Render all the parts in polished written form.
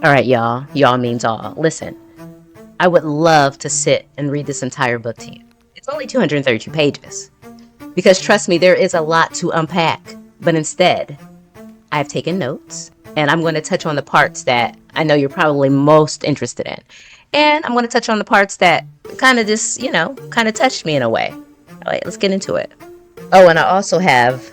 All right, y'all. Y'all means all. Listen, I would love to sit and read this entire book to you. It's only 232 pages. Because trust me, there is a lot to unpack. But instead, I've taken notes and I'm going to touch on the parts that I know you're probably most interested in. And I'm going to touch on the parts that kind of just, kind of touched me in a way. All right, let's get into it. Oh, and I also have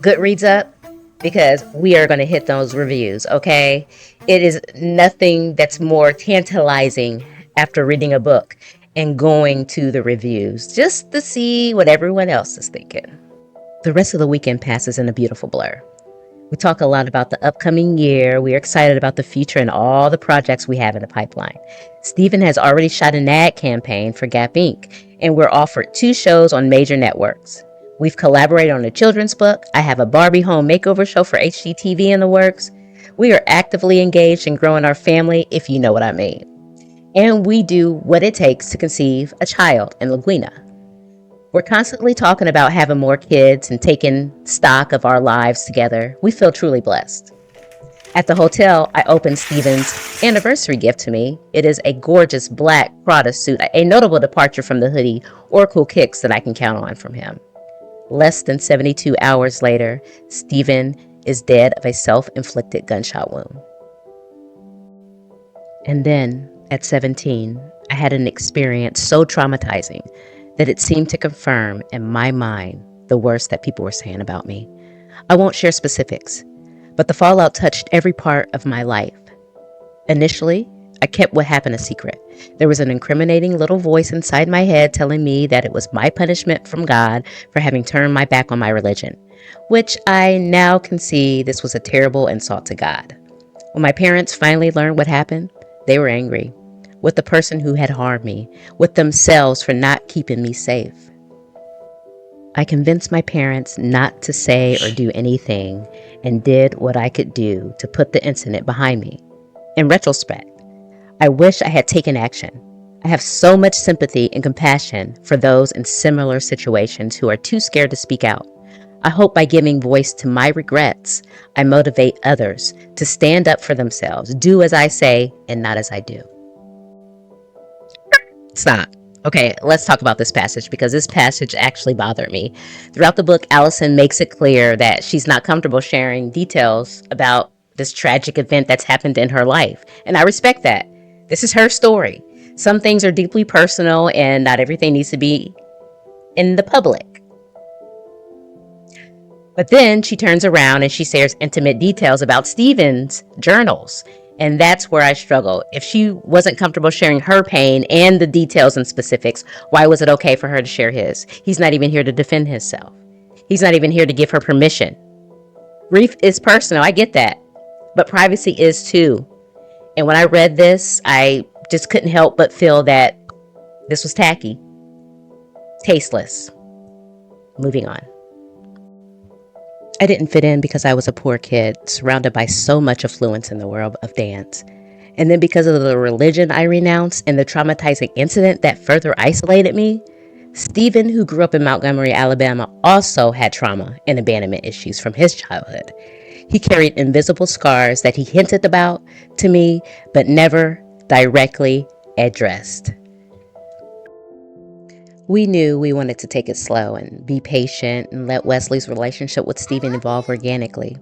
Goodreads up because we are going to hit those reviews, okay? It is nothing that's more tantalizing after reading a book and going to the reviews just to see what everyone else is thinking. The rest of the weekend passes in a beautiful blur. We talk a lot about the upcoming year. We're excited about the future and all the projects we have in the pipeline. Stephen has already shot an ad campaign for Gap Inc., and we're offered 2 shows on major networks. We've collaborated on a children's book. I have a Barbie home makeover show for HGTV in the works. We are actively engaged in growing our family, if you know what I mean. And we do what it takes to conceive a child in Laguina. We're constantly talking about having more kids and taking stock of our lives together. We feel truly blessed. At the hotel, I opened Steven's anniversary gift to me. It is a gorgeous black Prada suit, a notable departure from the hoodie or cool kicks that I can count on from him. Less than 72 hours later, Steven is dead of a self-inflicted gunshot wound. And then, at 17, I had an experience so traumatizing that it seemed to confirm in my mind the worst that people were saying about me. I won't share specifics, but the fallout touched every part of my life. Initially, I kept what happened a secret. There was an incriminating little voice inside my head telling me that it was my punishment from God for having turned my back on my religion, which I now can see this was a terrible insult to God. When my parents finally learned what happened, they were angry with the person who had harmed me, with themselves for not keeping me safe. I convinced my parents not to say or do anything and did what I could do to put the incident behind me. In retrospect, I wish I had taken action. I have so much sympathy and compassion for those in similar situations who are too scared to speak out. I hope by giving voice to my regrets, I motivate others to stand up for themselves, do as I say and not as I do. Stop. Okay, let's talk about this passage because this passage actually bothered me. Throughout the book, Allison makes it clear that she's not comfortable sharing details about this tragic event that's happened in her life. And I respect that. This is her story. Some things are deeply personal and not everything needs to be in the public. But then she turns around and she shares intimate details about Stephen's journals. And that's where I struggle. If she wasn't comfortable sharing her pain and the details and specifics, why was it okay for her to share his? He's not even here to defend himself. He's not even here to give her permission. Grief is personal, I get that. But privacy is too. And when I read this, I just couldn't help but feel that this was tacky, tasteless. Moving on. I didn't fit in because I was a poor kid, surrounded by so much affluence in the world of dance. And then because of the religion I renounced and the traumatizing incident that further isolated me, Stephen, who grew up in Montgomery, Alabama, also had trauma and abandonment issues from his childhood. He carried invisible scars that he hinted about to me, but never directly addressed. We knew we wanted to take it slow and be patient and let Wesley's relationship with Stephen evolve organically.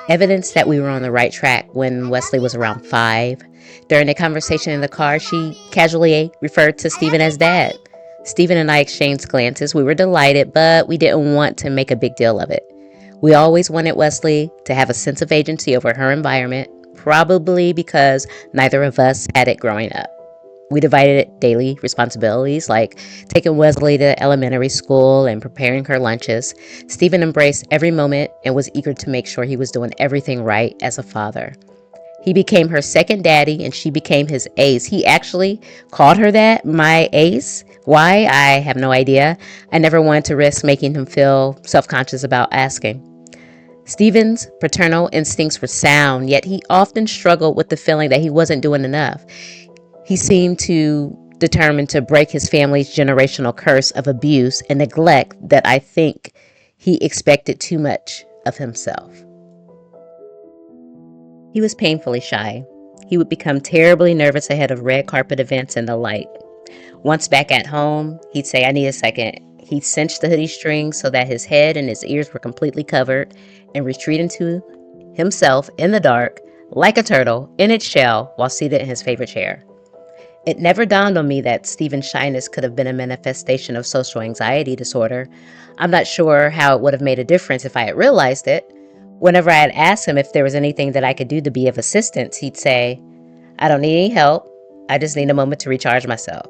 Evidence that we were on the right track when Wesley was around 5. During a conversation in the car, she casually referred to Stephen as Dad. Stephen and I exchanged glances. We were delighted, but we didn't want to make a big deal of it. We always wanted Wesley to have a sense of agency over her environment, probably because neither of us had it growing up. We divided daily responsibilities like taking Wesley to elementary school and preparing her lunches. Stephen embraced every moment and was eager to make sure he was doing everything right as a father. He became her second daddy and she became his ace. He actually called her that, my ace. Why? I have no idea. I never wanted to risk making him feel self-conscious about asking. Stephen's paternal instincts were sound, yet he often struggled with the feeling that he wasn't doing enough. He seemed to determined to break his family's generational curse of abuse and neglect that I think he expected too much of himself. He was painfully shy. he would become terribly nervous ahead of red carpet events and the like. Once back at home, he'd say, "I need a second." He'd cinch the hoodie strings so that his head and his ears were completely covered and retreat into himself in the dark, like a turtle in its shell, while seated in his favorite chair. It never dawned on me that Stephen's shyness could have been a manifestation of social anxiety disorder. I'm not sure how it would have made a difference if I had realized it. Whenever I had asked him if there was anything that I could do to be of assistance, he'd say, "I don't need any help. I just need a moment to recharge myself."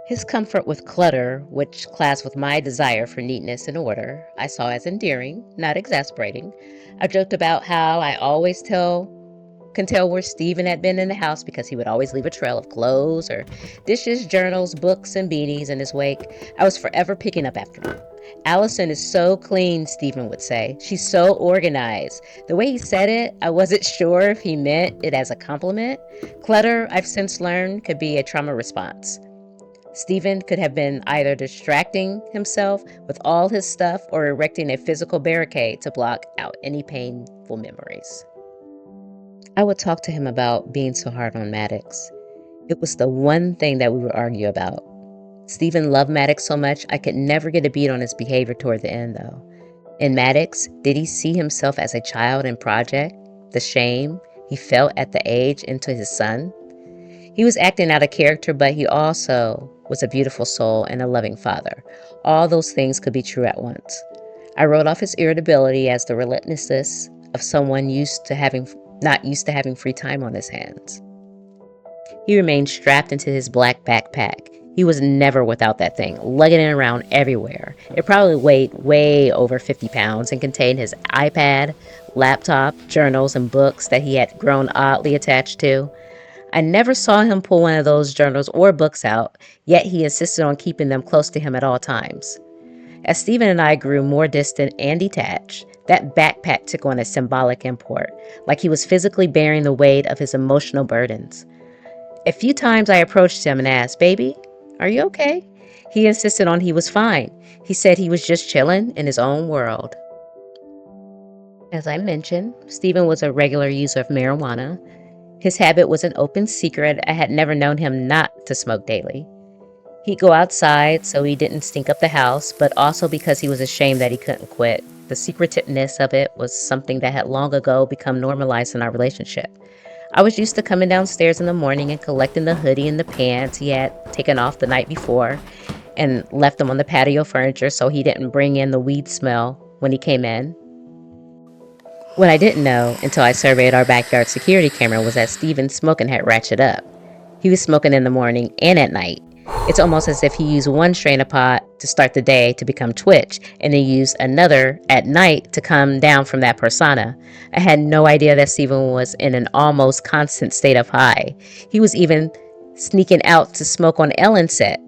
His comfort with clutter, which clashed with my desire for neatness and order, I saw as endearing, not exasperating. I joked about how I always can tell where Stephen had been in the house because he would always leave a trail of clothes or dishes, journals, books, and beanies in his wake. I was forever picking up after him. "Allison is so clean," Stephen would say. "She's so organized." The way he said it, I wasn't sure if he meant it as a compliment. Clutter, I've since learned, could be a trauma response. Stephen could have been either distracting himself with all his stuff or erecting a physical barricade to block out any painful memories. I would talk to him about being so hard on Maddox. It was the one thing that we would argue about. Stephen loved Maddox so much I could never get a beat on his behavior toward the end, though. In Maddox, did he see himself as a child in project? The shame he felt at the age into his son? He was acting out of character, but he also was a beautiful soul and a loving father. All those things could be true at once. I wrote off his irritability as the relentlessness of someone not used to having free time on his hands. He remained strapped into his black backpack. He was never without that thing, lugging it around everywhere. It probably weighed way over 50 pounds and contained his iPad, laptop, journals, and books that he had grown oddly attached to. I never saw him pull one of those journals or books out, yet he insisted on keeping them close to him at all times. As Stephen and I grew more distant and detached, that backpack took on a symbolic import, like he was physically bearing the weight of his emotional burdens. A few times I approached him and asked, "Baby, are you okay?" He insisted on he was fine. He said he was just chilling in his own world. As I mentioned, Stephen was a regular user of marijuana. His habit was an open secret. I had never known him not to smoke daily. He'd go outside so he didn't stink up the house, but also because he was ashamed that he couldn't quit. The secretiveness of it was something that had long ago become normalized in our relationship. I was used to coming downstairs in the morning and collecting the hoodie and the pants he had taken off the night before and left them on the patio furniture so he didn't bring in the weed smell when he came in. What I didn't know until I surveyed our backyard security camera was that Stephen's smoking had ratcheted up. He was smoking in the morning and at night. It's almost as if he used one strain of pot to start the day to become Twitch, and then used another at night to come down from that persona. I had no idea that Stephen was in an almost constant state of high. He was even sneaking out to smoke on Ellen's set.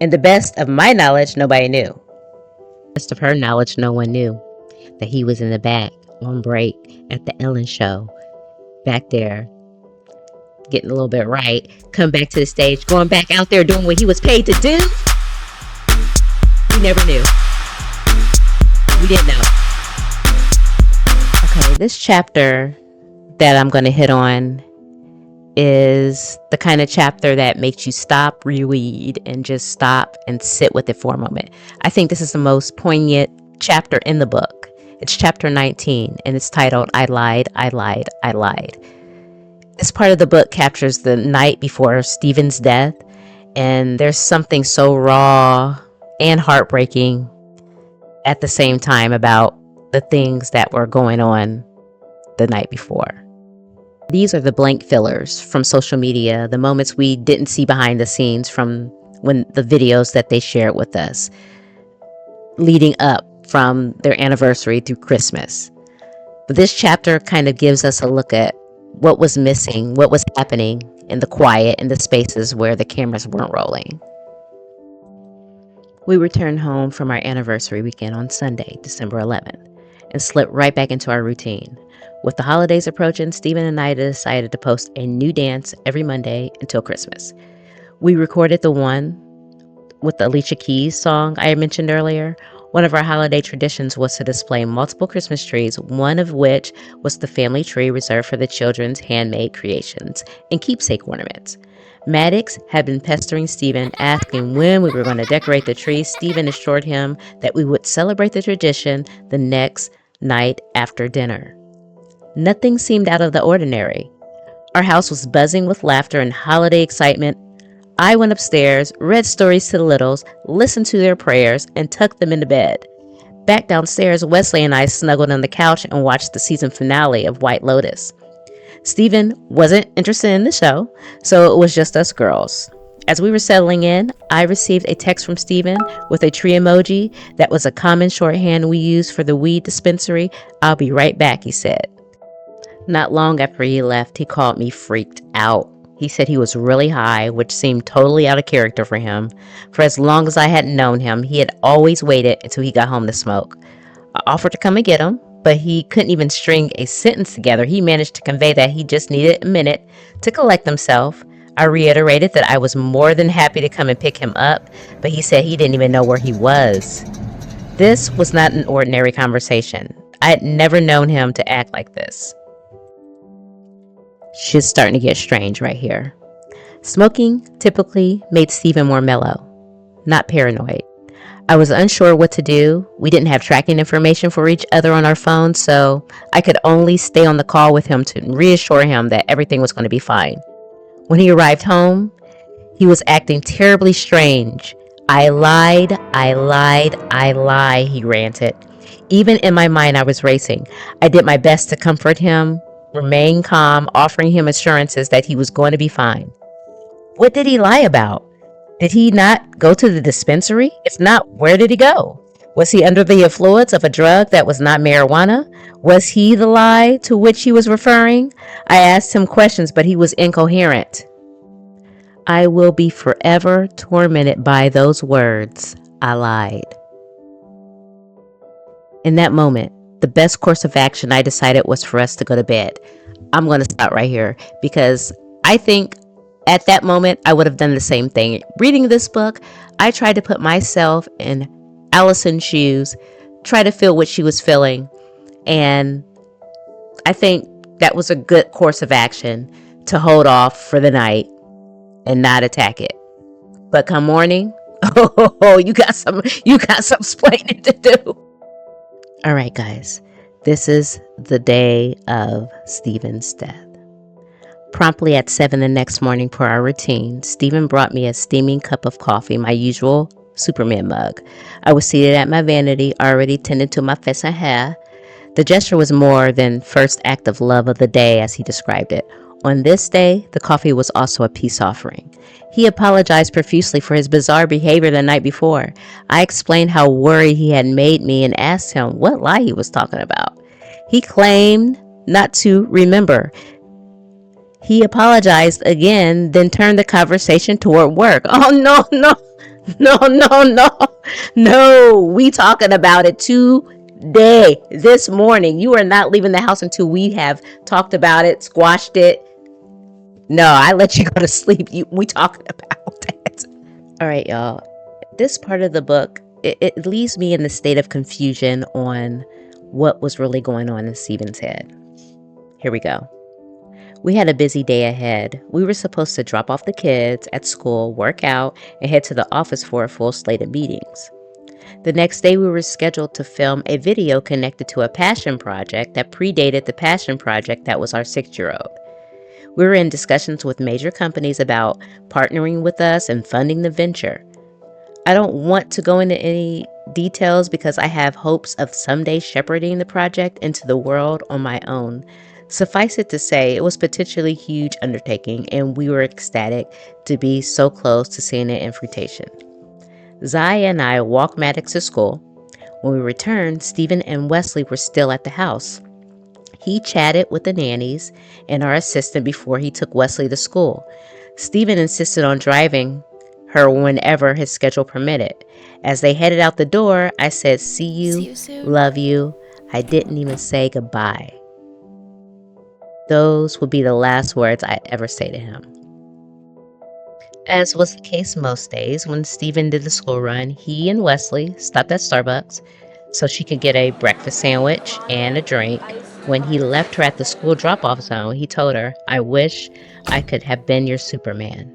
And the best of my knowledge, nobody knew. The best of her knowledge, no one knew that he was in the back on break at the Ellen show, back there getting a little bit right, come back to the stage, going back out there doing what he was paid to do. We never knew. We didn't know. Okay, this chapter that I'm going to hit on is the kind of chapter that makes you stop, reread, and just stop and sit with it for a moment. I think this is the most poignant chapter in the book. It's chapter 19, and it's titled, "I Lied, I Lied, I Lied." This part of the book captures the night before Stephen's death, and there's something so raw and heartbreaking at the same time about the things that were going on the night before. These are the blank fillers from social media, the moments we didn't see behind the scenes from when the videos that they shared with us leading up from their anniversary through Christmas. But this chapter kind of gives us a look at what was missing, what was happening in the quiet, in the spaces where the cameras weren't rolling. We returned home from our anniversary weekend on Sunday, December 11th, and slipped right back into our routine. With the holidays approaching, Stephen and I decided to post a new dance every Monday until Christmas. We recorded the one with the Alicia Keys song I mentioned earlier One of our holiday traditions was to display multiple Christmas trees, one of which was the family tree reserved for the children's handmade creations and keepsake ornaments. Maddox had been pestering Stephen, asking when we were going to decorate the tree. Stephen assured him that we would celebrate the tradition the next night after dinner. Nothing seemed out of the ordinary. Our house was buzzing with laughter and holiday excitement. I went upstairs, read stories to the littles, listened to their prayers, and tucked them into bed. Back downstairs, Wesley and I snuggled on the couch and watched the season finale of White Lotus. Stephen wasn't interested in the show, so it was just us girls. As we were settling in, I received a text from Stephen with a tree emoji that was a common shorthand we use for the weed dispensary. "I'll be right back," he said. Not long after he left, he called me freaked out. He said he was really high, which seemed totally out of character for him. For as long as I hadn't known him, he had always waited until he got home to smoke. I offered to come and get him, but he couldn't even string a sentence together. He managed to convey that he just needed a minute to collect himself. I reiterated that I was more than happy to come and pick him up, but he said he didn't even know where he was. This was not an ordinary conversation. I had never known him to act like this. Shit's starting to get strange right here. Smoking typically made Stephen more mellow, not paranoid. I was unsure what to do. We didn't have tracking information for each other on our phones, so I could only stay on the call with him to reassure him that everything was going to be fine. When he arrived home, he was acting terribly strange. I lied, he ranted. Even in my mind, I was racing. I did my best to comfort him, remain calm, offering him assurances that he was going to be fine. What did he lie about? Did he not go to the dispensary? If not, where did he go? Was he under the influence of a drug that was not marijuana? Was he the lie to which he was referring? I asked him questions, but he was incoherent. I will be forever tormented by those words. I lied. In that moment, the best course of action I decided was for us to go to bed. I'm going to stop right here because I think at that moment I would have done the same thing. Reading this book, I tried to put myself in Allison's shoes, try to feel what she was feeling, and I think that was a good course of action to hold off for the night and not attack it. But come morning, you got some explaining to do. All right, guys, this is the day of Stephen's death. Promptly at 7 the next morning per our routine, Stephen brought me a steaming cup of coffee, my usual Superman mug. I was seated at my vanity, already tending to my face and hair. The gesture was more than first act of love of the day, as he described it. On this day, the coffee was also a peace offering. He apologized profusely for his bizarre behavior the night before. I explained how worried he had made me and asked him what lie he was talking about. He claimed not to remember. He apologized again, then turned the conversation toward work. Oh, no. No, we talking about it today, this morning. You are not leaving the house until we have talked about it, squashed it. No, I let you go to sleep. We talking about that. All right, y'all. This part of the book, it leaves me in the state of confusion on what was really going on in Stephen's head. Here we go. We had a busy day ahead. We were supposed to drop off the kids at school, work out, and head to the office for a full slate of meetings. The next day, we were scheduled to film a video connected to a passion project that predated the passion project that was our 6-year-old. We were in discussions with major companies about partnering with us and funding the venture. I don't want to go into any details because I have hopes of someday shepherding the project into the world on my own. Suffice it to say, it was potentially a huge undertaking, and we were ecstatic to be so close to seeing it in fruition. Zaya and I walked Maddox to school. When we returned, Stephen and Wesley were still at the house. He chatted with the nannies and our assistant before he took Wesley to school. Stephen insisted on driving her whenever his schedule permitted. As they headed out the door, I said, see you soon. Love you. I didn't even say goodbye. Those would be the last words I'd ever say to him. As was the case most days, when Stephen did the school run, he and Wesley stopped at Starbucks so she could get a breakfast sandwich and a drink. When he left her at the school drop-off zone, he told her, "I wish I could have been your Superman."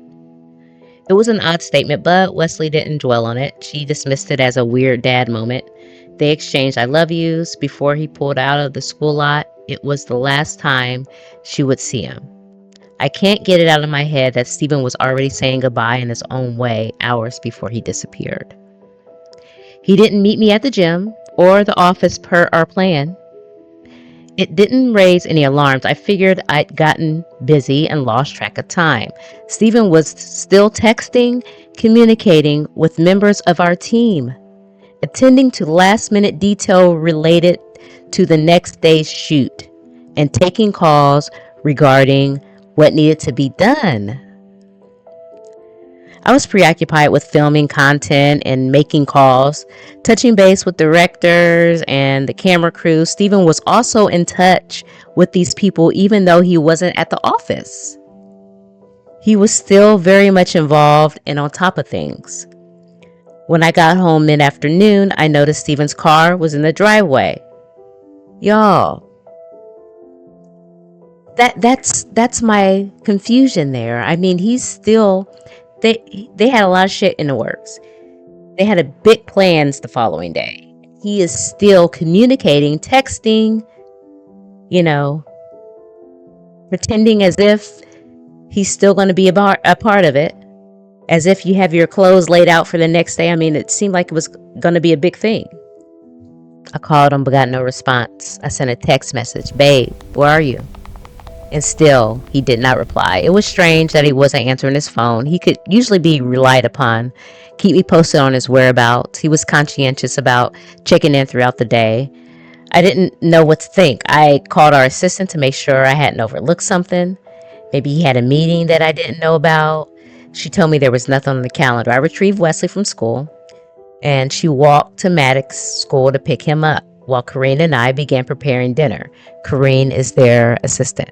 It was an odd statement, but Wesley didn't dwell on it. She dismissed it as a weird dad moment. They exchanged "I love yous" before he pulled out of the school lot. It was the last time she would see him. I can't get it out of my head that Stephen was already saying goodbye in his own way hours before he disappeared. He didn't meet me at the gym or the office per our plan. It didn't raise any alarms. I figured I'd gotten busy and lost track of time. Stephen was still texting, communicating with members of our team, attending to last-minute detail related to the next day's shoot, and taking calls regarding what needed to be done. I was preoccupied with filming content and making calls, touching base with directors and the camera crew. Stephen was also in touch with these people even though he wasn't at the office. He was still very much involved and on top of things. When I got home mid-afternoon, I noticed Stephen's car was in the driveway. Y'all, that's my confusion there. I mean, he's still they had a lot of shit in the works. They had a big plans the following day. He is still communicating, texting, pretending as if he's still going to be a part of it, as if you have your clothes laid out for the next day. I mean, it seemed like it was going to be a big thing. I called him but got no response. I sent a text message, "Babe, where are you?" And still, he did not reply. It was strange that he wasn't answering his phone. He could usually be relied upon, keep me posted on his whereabouts. He was conscientious about checking in throughout the day. I didn't know what to think. I called our assistant to make sure I hadn't overlooked something. Maybe he had a meeting that I didn't know about. She told me there was nothing on the calendar. I retrieved Wesley from school, and she walked to Maddox's school to pick him up, while Corrine and I began preparing dinner. Corrine is their assistant.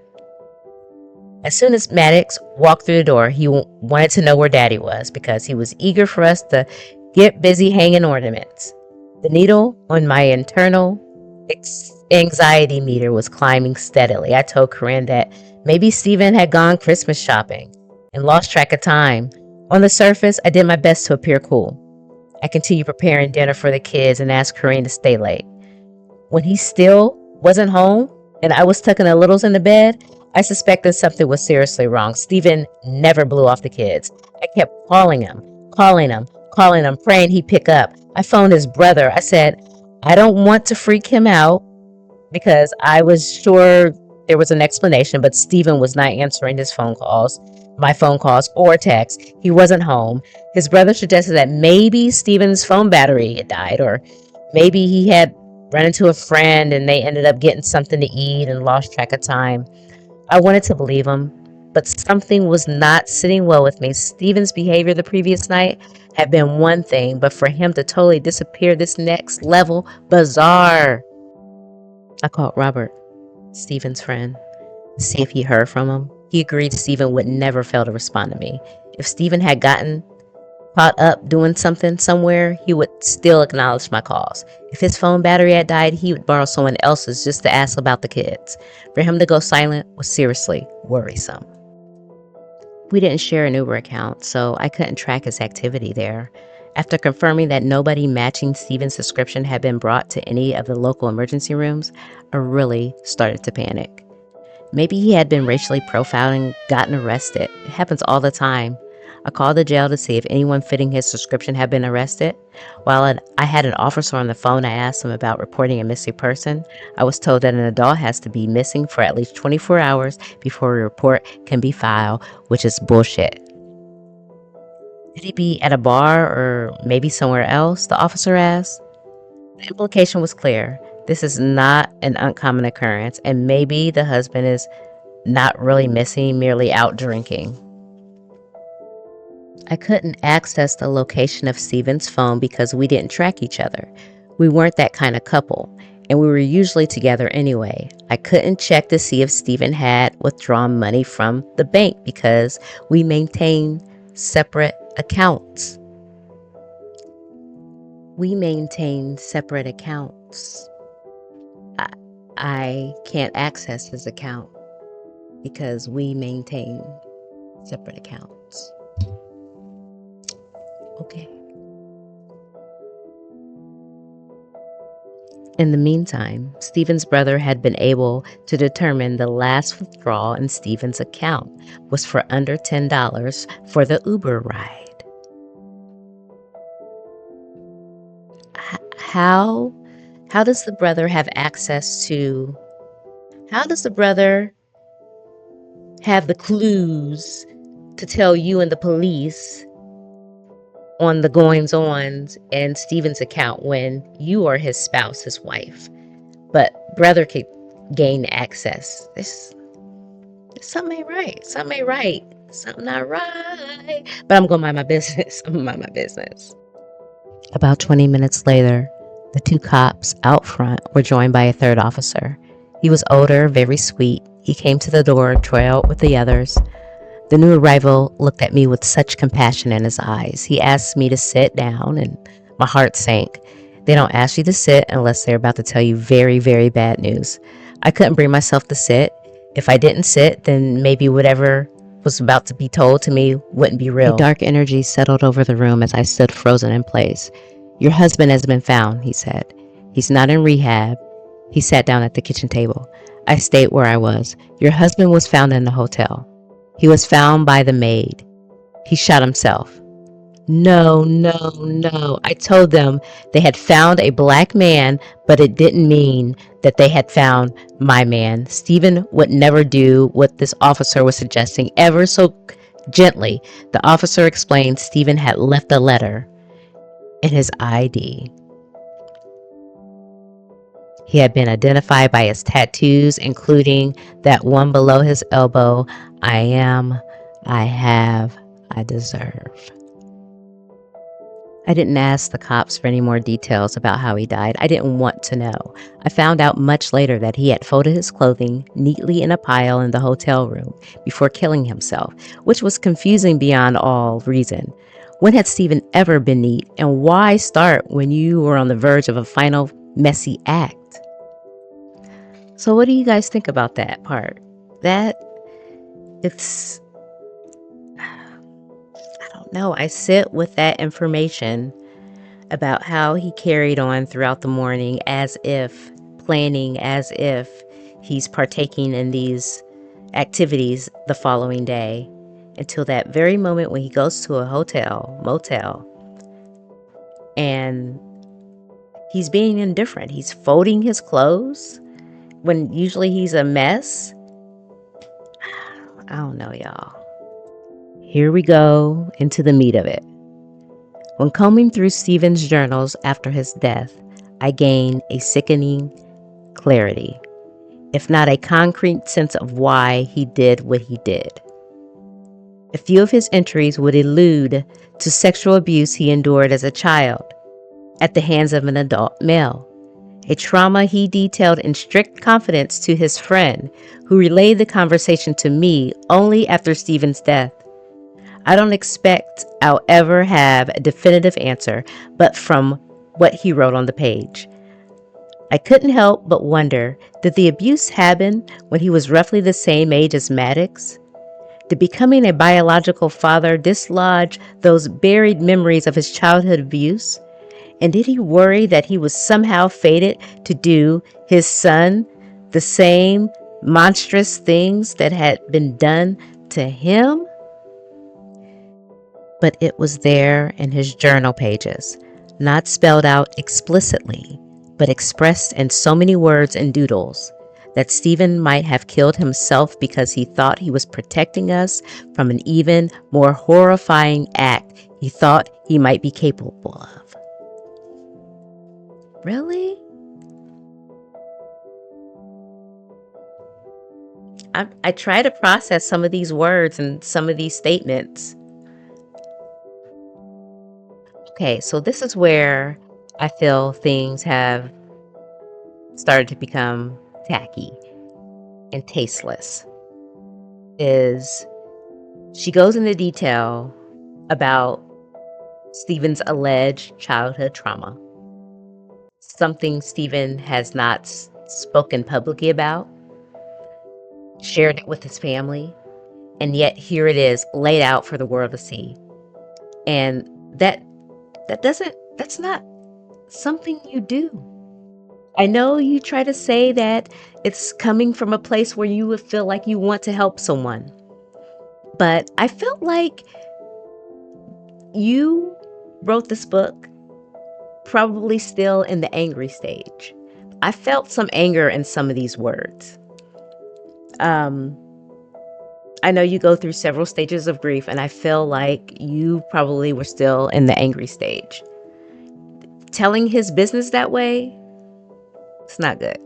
As soon as Maddox walked through the door, he wanted to know where Daddy was because he was eager for us to get busy hanging ornaments. The needle on my internal anxiety meter was climbing steadily. I told Corinne that maybe Stephen had gone Christmas shopping and lost track of time. On the surface, I did my best to appear cool. I continued preparing dinner for the kids and asked Corinne to stay late. When he still wasn't home and I was tucking the littles in the bed, I suspected something was seriously wrong. Stephen never blew off the kids. I kept calling him, praying he'd pick up. I phoned his brother. I said, I don't want to freak him out because I was sure there was an explanation, but Stephen was not answering my phone calls or texts. He wasn't home. His brother suggested that maybe Stephen's phone battery had died, or maybe he had run into a friend and they ended up getting something to eat and lost track of time. I wanted to believe him, but something was not sitting well with me. Stephen's behavior the previous night had been one thing, but for him to totally disappear, this next level, bizarre. I called Robert, Stephen's friend, to see if he heard from him. He agreed Stephen would never fail to respond to me. If Stephen had gotten caught up doing something somewhere, he would still acknowledge my calls. If his phone battery had died, he would borrow someone else's just to ask about the kids. For him to go silent was seriously worrisome. We didn't share an Uber account, so I couldn't track his activity there. After confirming that nobody matching Stephen's description had been brought to any of the local emergency rooms, I really started to panic. Maybe he had been racially profiling, gotten arrested. It happens all the time. I called the jail to see if anyone fitting his description had been arrested. While I had an officer on the phone, I asked him about reporting a missing person. I was told that an adult has to be missing for at least 24 hours before a report can be filed, which is bullshit. Could he be at a bar or maybe somewhere else? The officer asked. The implication was clear. This is not an uncommon occurrence, and maybe the husband is not really missing, merely out drinking. I couldn't access the location of Stephen's phone because we didn't track each other. We weren't that kind of couple, and we were usually together anyway. I couldn't check to see if Stephen had withdrawn money from the bank because we maintained separate accounts. We maintain separate accounts. I can't access his account because we maintain separate accounts. Okay. In the meantime, Stephen's brother had been able to determine the last withdrawal in Stephen's account was for under $10 for the Uber ride. How does the brother have access to, how does the brother have the clues to tell you and the police on the goings-ons and Stephen's account when you are his spouse, his wife, but brother could gain access? Something ain't right. Something ain't right. Something not right. But I'm gonna mind my business. I'm gonna mind my business. About 20 minutes later, the two cops out front were joined by a third officer. He was older, very sweet. He came to the door, trailed with the others. The new arrival looked at me with such compassion in his eyes. He asked me to sit down, and my heart sank. They don't ask you to sit unless they're about to tell you very, very bad news. I couldn't bring myself to sit. If I didn't sit, then maybe whatever was about to be told to me wouldn't be real. A dark energy settled over the room as I stood frozen in place. Your husband has been found, he said. He's not in rehab. He sat down at the kitchen table. I stayed where I was. Your husband was found in the hotel. He was found by the maid. He shot himself. No, no, no. I told them they had found a black man, but it didn't mean that they had found my man. Stephen would never do what this officer was suggesting, ever so gently. The officer explained Stephen had left a letter in his ID. He had been identified by his tattoos, including that one below his elbow. I am, I have, I deserve. I didn't ask the cops for any more details about how he died. I didn't want to know. I found out much later that he had folded his clothing neatly in a pile in the hotel room before killing himself, which was confusing beyond all reason. When had Stephen ever been neat, and why start when you were on the verge of a final messy act? So what do you guys think about that part? It's, I don't know. I sit with that information about how he carried on throughout the morning as if planning, as if he's partaking in these activities the following day, until that very moment when he goes to a motel, and he's being indifferent. He's folding his clothes when usually he's a mess. I don't know, y'all. Here we go into the meat of it. When combing through Stephen's journals after his death, I gained a sickening clarity, if not a concrete sense of why he did what he did. A few of his entries would allude to sexual abuse he endured as a child at the hands of an adult male, a trauma he detailed in strict confidence to his friend, who relayed the conversation to me only after Stephen's death. I don't expect I'll ever have a definitive answer, but from what he wrote on the page, I couldn't help but wonder, did the abuse happen when he was roughly the same age as Maddox? Did becoming a biological father dislodge those buried memories of his childhood abuse? And did he worry that he was somehow fated to do his son the same monstrous things that had been done to him? But it was there in his journal pages, not spelled out explicitly, but expressed in so many words and doodles, that Stephen might have killed himself because he thought he was protecting us from an even more horrifying act he thought he might be capable of. Really? I try to process some of these words and some of these statements. Okay, so this is where I feel things have started to become tacky and tasteless. Is she goes into detail about Stephen's alleged childhood trauma, something Stephen has not spoken publicly about, shared it with his family, and yet here it is laid out for the world to see. And that's not something you do. I know you try to say that it's coming from a place where you would feel like you want to help someone, but I felt like you wrote this book probably still in the angry stage. I felt some anger in some of these words. I know you go through several stages of grief, and I feel like you probably were still in the angry stage. Telling his business that way, it's not good.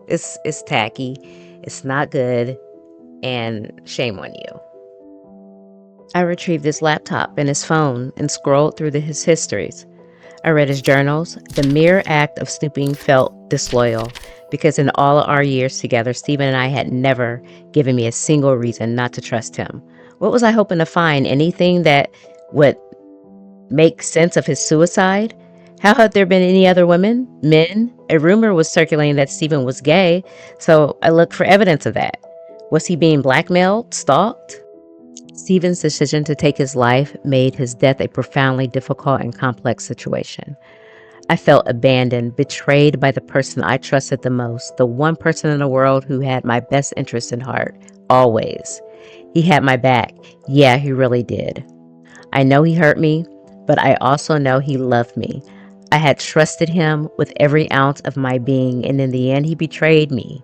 It's tacky. It's not good, and shame on you. I retrieved his laptop and his phone and scrolled through his histories. I read his journals. The mere act of snooping felt disloyal because in all our years together, Stephen and I had never given me a single reason not to trust him. What was I hoping to find? Anything that would make sense of his suicide? How had there been any other women? Men? A rumor was circulating that Stephen was gay, so I looked for evidence of that. Was he being blackmailed? Stalked? Stephen's decision to take his life made his death a profoundly difficult and complex situation. I felt abandoned, betrayed by the person I trusted the most, the one person in the world who had my best interest in heart, always. He had my back. Yeah, he really did. I know he hurt me, but I also know he loved me. I had trusted him with every ounce of my being, and in the end, he betrayed me.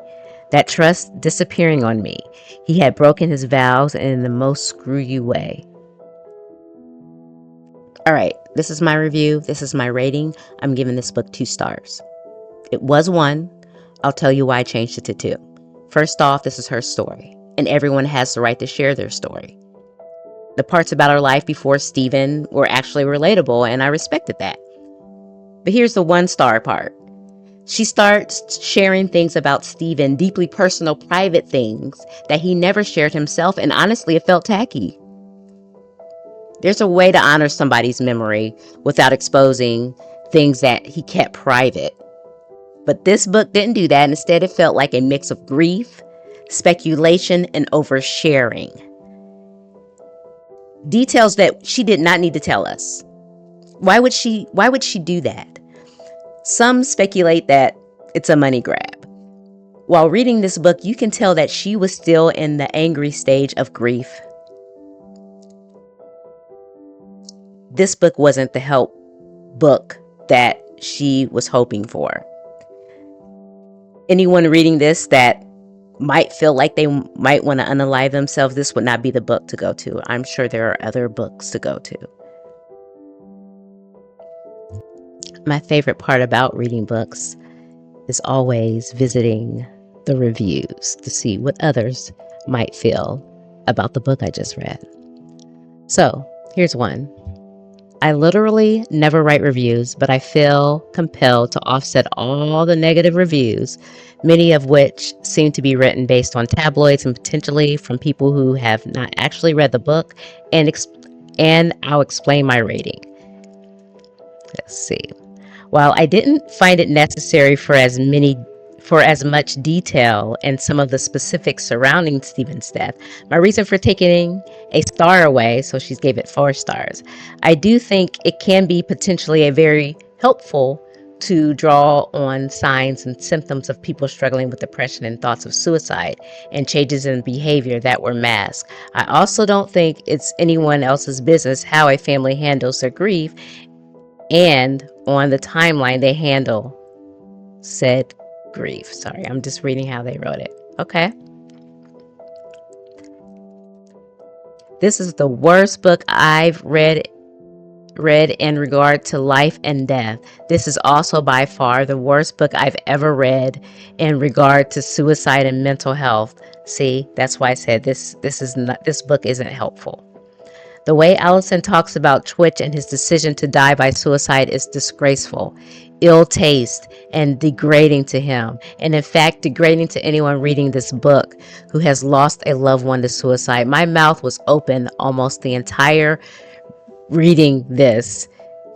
That trust disappearing on me. He had broken his vows in the most screw you way. All right, this is my review. This is my rating. I'm giving this book 2 stars. It was 1. I'll tell you why I changed it to 2. First off, this is her story, and everyone has the right to share their story. The parts about her life before Stephen were actually relatable, and I respected that. But here's the 1-star part. She starts sharing things about Stephen, deeply personal, private things that he never shared himself, and honestly, it felt tacky. There's a way to honor somebody's memory without exposing things that he kept private. But this book didn't do that. Instead, it felt like a mix of grief, speculation, and oversharing. Details that she did not need to tell us. Why would she do that? Some speculate that it's a money grab. While reading this book, you can tell that she was still in the angry stage of grief. This book wasn't the help book that she was hoping for. Anyone reading this that might feel like they might want to unalive themselves, this would not be the book to go to. I'm sure there are other books to go to. My favorite part about reading books is always visiting the reviews to see what others might feel about the book I just read. So, here's one. I literally never write reviews, but I feel compelled to offset all the negative reviews, many of which seem to be written based on tabloids and potentially from people who have not actually read the book, and I'll explain my rating. Let's see. While I didn't find it necessary for as much detail and some of the specifics surrounding Stephen's death, my reason for taking a star away, so she gave it 4 stars, I do think it can be potentially a very helpful to draw on signs and symptoms of people struggling with depression and thoughts of suicide and changes in behavior that were masked. I also don't think it's anyone else's business how a family handles their grief and on the timeline they handle said grief. Sorry, I'm just reading how they wrote it. Okay. This is the worst book I've read in regard to life and death. This is also by far the worst book I've ever read in regard to suicide and mental health. See, that's why I said this book isn't helpful. The way Allison talks about Twitch and his decision to die by suicide is disgraceful, ill taste, and degrading to him. And in fact, degrading to anyone reading this book who has lost a loved one to suicide. My mouth was open almost the entire reading this,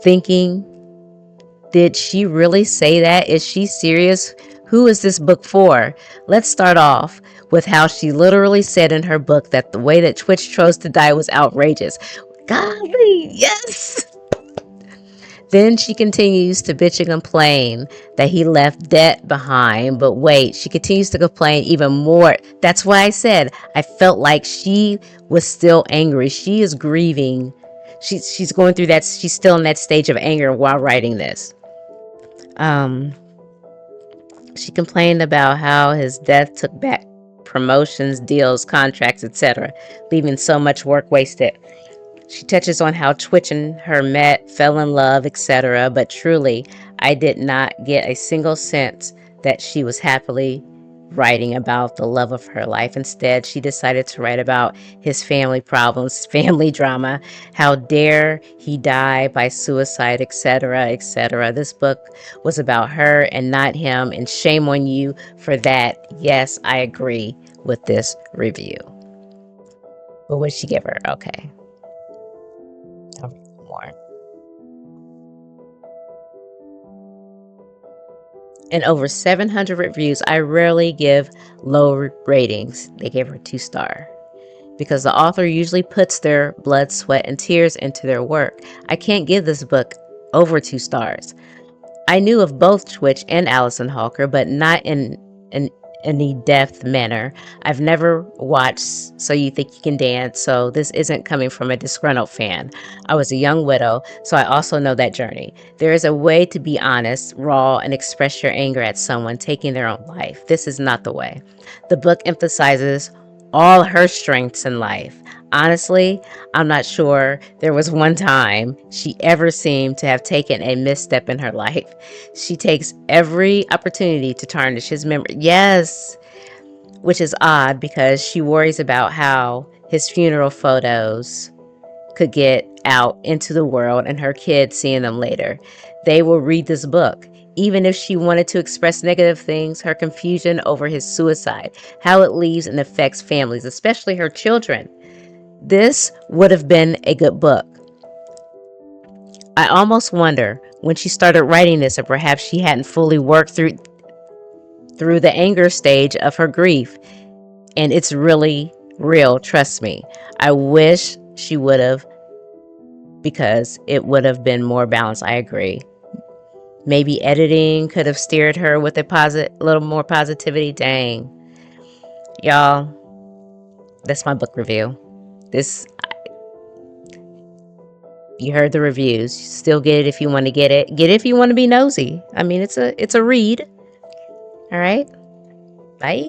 thinking, did she really say that? Is she serious? Who is this book for? Let's start off with how she literally said in her book that the way that Twitch chose to die was outrageous. Golly, yes! Then she continues to bitch and complain that he left debt behind. But wait, she continues to complain even more. That's why I said I felt like she was still angry. She is grieving. She's going through that. She's still in that stage of anger while writing this. Um, she complained about how his death took back promotions, deals, contracts, etc., leaving so much work wasted. She touches on how Twitch and her met, fell in love, etc. But truly, I did not get a single sense that she was happily writing about the love of her life. Instead, she decided to write about his family problems, family drama, how dare he die by suicide, etc., etc. This book was about her and not him, and shame on you for that. Yes, I agree with this review. What would she give her? Okay. I'll read some more. In over 700 reviews, I rarely give low ratings. They gave her 2 star. Because the author usually puts their blood, sweat, and tears into their work. I can't give this book over 2 stars. I knew of both Twitch and Allison Holker, but not in any depth manner. I've never watched So You Think You Can Dance, so this isn't coming from a disgruntled fan. I was a young widow, so I also know that journey. There is a way to be honest, raw, and express your anger at someone taking their own life. This is not the way. The book emphasizes all her strengths in life. Honestly, I'm not sure there was one time she ever seemed to have taken a misstep in her life. She takes every opportunity to tarnish his memory. Yes, which is odd because she worries about how his funeral photos could get out into the world and her kids seeing them later. They will read this book. Even if she wanted to express negative things, her confusion over his suicide, how it leaves and affects families, especially her children. This would have been a good book. I almost wonder when she started writing this, or perhaps she hadn't fully worked through the anger stage of her grief. And it's really real, trust me. I wish she would have, because it would have been more balanced. I agree. Maybe editing could have steered her with a little more positivity. Dang. Y'all, that's my book review. You heard the reviews. Still get it if you want to get it. Get it if you want to be nosy. I mean, it's a read. All right. Bye.